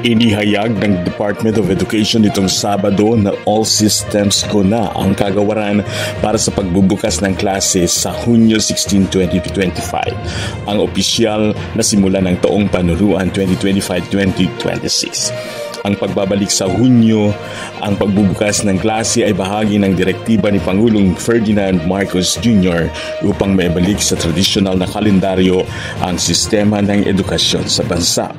Inihayag ng Department of Education nitong Sabado na all systems go na ang kagawaran para sa pagbubukas ng klase sa Hunyo 16, 2025, ang opisyal na simula ng taong panuruan 2025-2026. Ang pagbabalik sa Hunyo, ang pagbubukas ng klase ay bahagi ng direktiba ni Pangulong Ferdinand Marcos Jr. upang maibalik sa tradisyonal na kalendaryo ang sistema ng edukasyon sa bansa.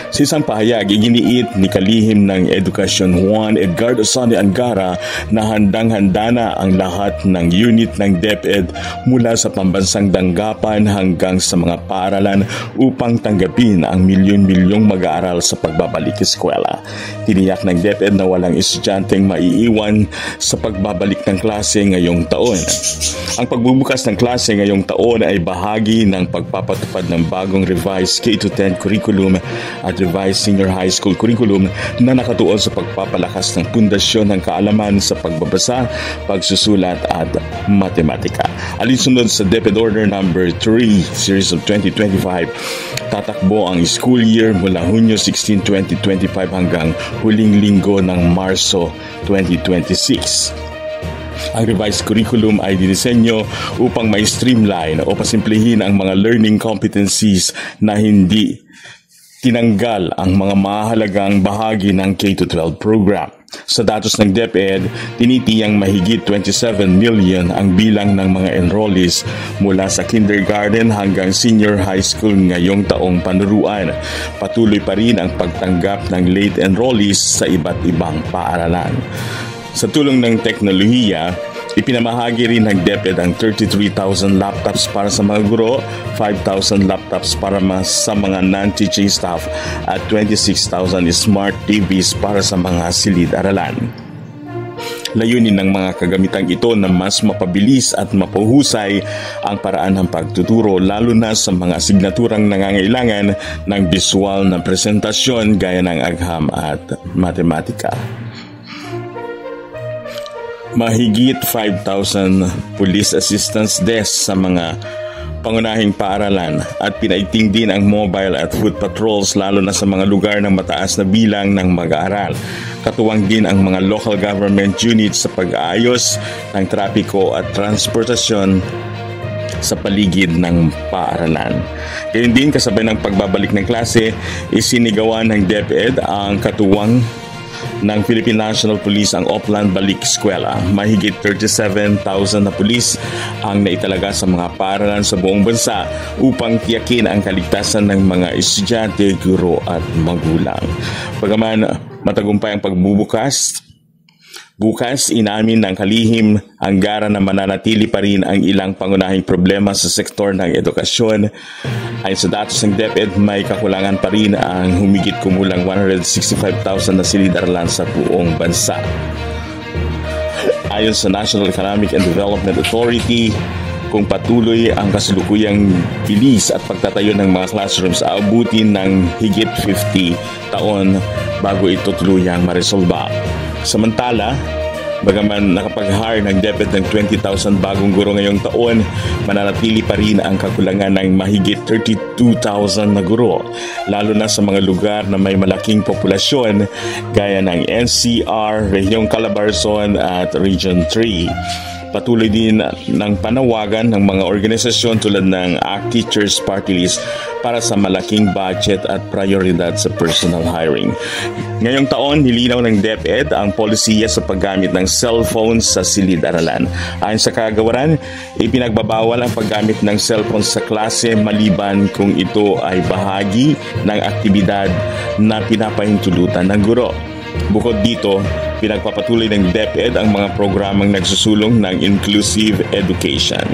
Sa isang pahayag, iginiit ni Kalihim ng Edukasyon Juan Edgardo Sani Angara na handang-handa na ang lahat ng unit ng DepEd mula sa pambansang danggapan hanggang sa mga paaralan upang tanggapin ang milyon-milyong mag-aaral sa pagbabalik eskwela. Tiniyak ng DepEd na walang estudyanteng maiiwan sa pagbabalik ng klase ngayong taon. Ang pagbubukas ng klase ngayong taon ay bahagi ng pagpapatupad ng bagong revised K-10 curriculum at revised senior high school curriculum na nakatuon sa pagpapalakas ng pundasyon ng kaalaman sa pagbabasa, pagsusulat at matematika. Alinsunod sa DepEd Order No. 3 Series of 2025, tatakbo ang school year mula Hunyo 16, 2025 hanggang huling linggo ng Marso 2026. Ang revised curriculum ay dinisenyo upang ma-streamline o pasimplihin ang mga learning competencies na hindi tinanggal ang mga mahalagang bahagi ng K-12 program. Sa datos ng DepEd, tinitiyang mahigit 27 million ang bilang ng mga enrollees mula sa kindergarten hanggang senior high school ngayong taong panuruan. Patuloy pa rin ang pagtanggap ng late enrollees sa iba't ibang paaralan. Sa tulong ng teknolohiya, ipinamahagi rin ng DepEd ang 33,000 laptops para sa mga guro, 5,000 laptops para sa mga non-teaching staff at 26,000 smart TVs para sa mga silid-aralan. Layunin ng mga kagamitang ito na mas mapabilis at mapuhusay ang paraan ng pagtuturo lalo na sa mga asignaturang nangangailangan ng visual na presentasyon gaya ng agham at matematika. Mahigit 5,000 police assistance desks sa mga pangunahing paaralan at pinaigting din ang mobile at foot patrols lalo na sa mga lugar ng mataas na bilang ng mag-aaral. Katuwang din ang mga local government units sa pag-aayos ng trapiko at transportasyon sa paligid ng paaralan. Gayun din kasabay ng pagbabalik ng klase, isinigawan ng DepEd ang katuwang ng Philippine National Police ang Oplan Balik Eskwela. Mahigit 37,000 na pulis ang naitalaga sa mga paaralan sa buong bansa upang tiyakin ang kaligtasan ng mga estudyante, guro at magulang. Bagaman matagumpay ang pagbubukas, bukas inamin ng Kalihim Angara na mananatili pa rin ang ilang pangunahing problema sa sektor ng edukasyon. Ayon sa datos ng DepEd, may kakulangan pa rin ang humigit kumulang 165,000 na silid-aralan sa buong bansa. Ayon sa National Economic and Development Authority, kung patuloy ang kasalukuyang bilis at pagtatayo ng mga classrooms, aabutin ng higit 50 taon bago ito tuluyang maresolba. Samantala, bagaman nakapag-hire ng DepEd ng 20,000 bagong guro ngayong taon, mananatili pa rin ang kakulangan ng mahigit 32,000 na guro, lalo na sa mga lugar na may malaking populasyon gaya ng NCR, Rehiyong Calabarzon at Region 3. Patuloy din ng panawagan ng mga organisasyon tulad ng ACT Teachers Party List para sa malaking budget at prioridad sa personal hiring. Ngayong taon, nilinaw ng DepEd ang polisiya sa paggamit ng cellphone sa silid-aralan. Ayon sa kagawaran, ipinagbabawal ang paggamit ng cellphone sa klase maliban kung ito ay bahagi ng aktibidad na pinapahintulutan ng guro. Bukod dito, pinagpapatuloy ng DepEd ang mga programang nagsusulong ng inclusive education,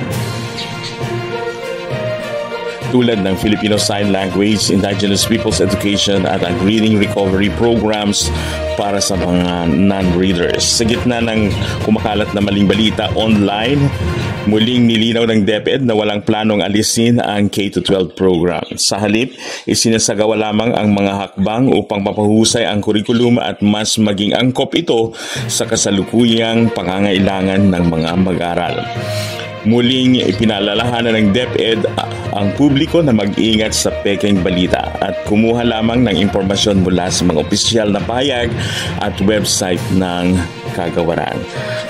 tulad ng Filipino Sign Language, Indigenous Peoples Education at ang Reading Recovery Programs para sa mga non-readers. Sa gitna ng kumakalat na maling balita online, muling nilinaw ng DepEd na walang planong alisin ang K-12 program. Sa halip, isinasagawa lamang ang mga hakbang upang mapahusay ang kurikulum at mas maging angkop ito sa kasalukuyang pangangailangan ng mga mag-aaral. Muling ipinaalalahanan ng DepEd ang publiko na mag-ingat sa pekeng balita at kumuha lamang ng impormasyon mula sa mga opisyal na pahayag at website ng kagawaran.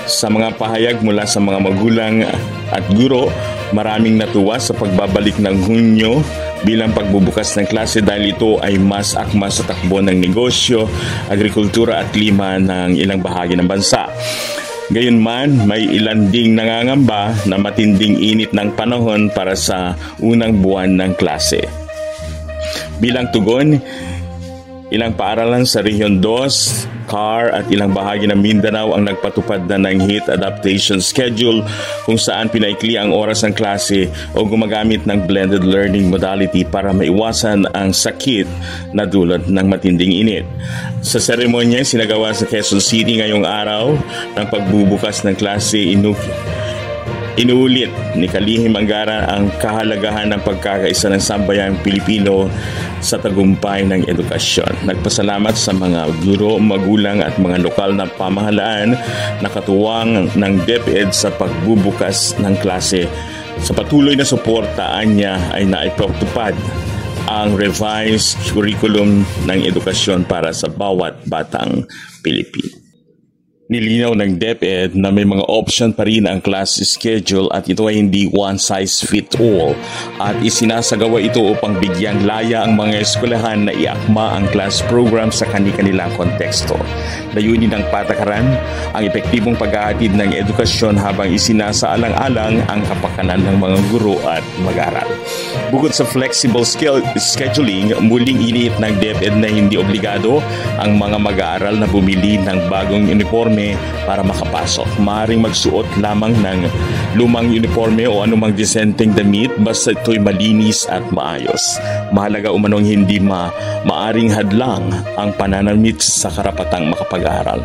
Sa mga pahayag mula sa mga magulang at guro, maraming natuwa sa pagbabalik ng Hunyo bilang pagbubukas ng klase dahil ito ay mas akma sa takbo ng negosyo, agrikultura at klima ng ilang bahagi ng bansa. Gayunman, may ilan ding nangangamba na matinding init ng panahon para sa unang buwan ng klase. Bilang tugon, ilang paaralan sa Rehiyon 2, CAR at ilang bahagi ng Mindanao ang nagpatupad na ng heat adaptation schedule kung saan pinaikli ang oras ng klase o gumagamit ng blended learning modality para maiwasan ang sakit na dulot ng matinding init. Sa seremonya sinagawa sa Quezon City ngayong araw ng pagbubukas ng klase, inuulit ni Kalihim Angara ang kahalagahan ng pagkakaisa ng sambayang Pilipino sa tagumpay ng edukasyon. Nagpasalamat sa mga guro, magulang at mga lokal na pamahalaan na katuwang ng DepEd sa pagbubukas ng klase. Sa patuloy na suportaan niya ay naipatupad ang revised curriculum ng edukasyon para sa bawat batang Pilipino. Nilinaw ng DepEd na may mga option pa rin ang class schedule at ito ay hindi one size fit all at isinasagawa ito upang bigyang laya ang mga eskwelahan na iakma ang class program sa kani-kanilang konteksto. Layunin ng patakaran ang epektibong paghahatid ng edukasyon habang isinasaalang-alang ang kapakanan ng mga guro at mag-aral. Bukod sa flexible scheduling, muling iniit ng DepEd na hindi obligado ang mga mag-aaral na bumili ng bagong uniforme para makapasok. Maaaring magsuot lamang ng lumang uniforme o anumang disenteng damit basta ito'y malinis at maayos. Mahalaga umanong hindi maaring hadlang ang pananamit sa karapatang makapag-aral.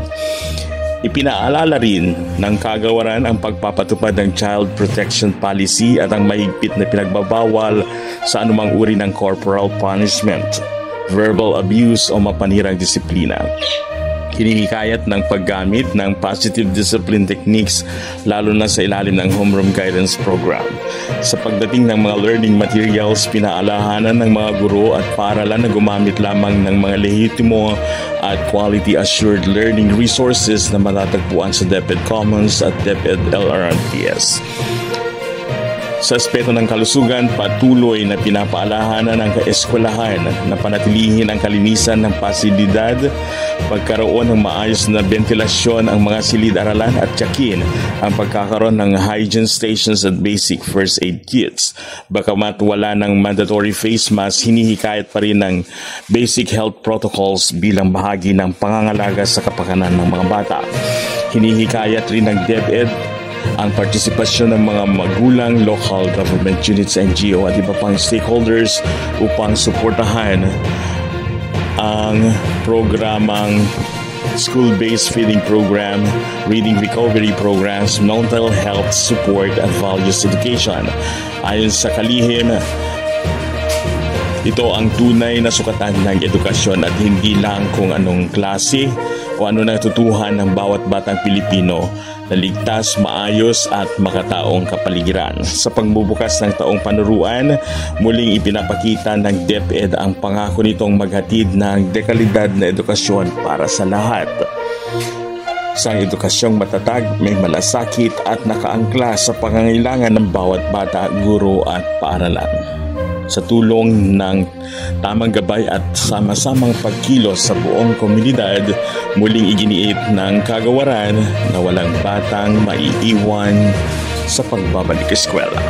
Ipinaalala rin ng kagawaran ang pagpapatupad ng Child Protection Policy at ang mahigpit na pinagbabawal sa anumang uri ng corporal punishment, verbal abuse o mapanirang disiplina. Hinihikayat ng paggamit ng positive discipline techniques lalo na sa ilalim ng homeroom guidance program. Sa pagdating ng mga learning materials, pinaalahanan ng mga guro at paaralan na gumamit lamang ng mga lehitimo at quality assured learning resources na matatagpuan sa DepEd Commons at DepEd LRMTS. Sa aspeto ng kalusugan, patuloy na pinapaalahanan ng kaeskwelahan na panatilihin ang kalinisan ng pasilidad, pagkaroon ng maayos na ventilasyon ang mga silid-aralan at tiyakin ang pagkakaroon ng hygiene stations at basic first aid kits. Bagamat wala ng mandatory face mask, hinihikayat pa rin ng basic health protocols bilang bahagi ng pangangalaga sa kapakanan ng mga bata. Hinihikayat rin ng DepEd ang partisipasyon ng mga magulang, local government units, NGO at iba pang stakeholders upang suportahan ang programang school-based feeding program, reading recovery programs, mental health support at values education. Ayon sa Kalihim, ito ang tunay na sukatan ng edukasyon at hindi lang kung anong klase o ano natutuhan ng bawat batang Pilipino na ligtas, maayos at makataong kapaligiran. Sa pagbubukas ng taong panuruan, muling ipinapakita ng DepEd ang pangako nitong maghatid ng dekalidad na edukasyon para sa lahat. Isang edukasyong matatag, may malasakit at nakaangkla sa pangangailangan ng bawat bata, guro at paaralan. Sa tulong ng tamang gabay at sama-samang pagkilos sa buong komunidad, muling iginiit ng kagawaran na walang batang maiiwan sa pagbabalik eskwela.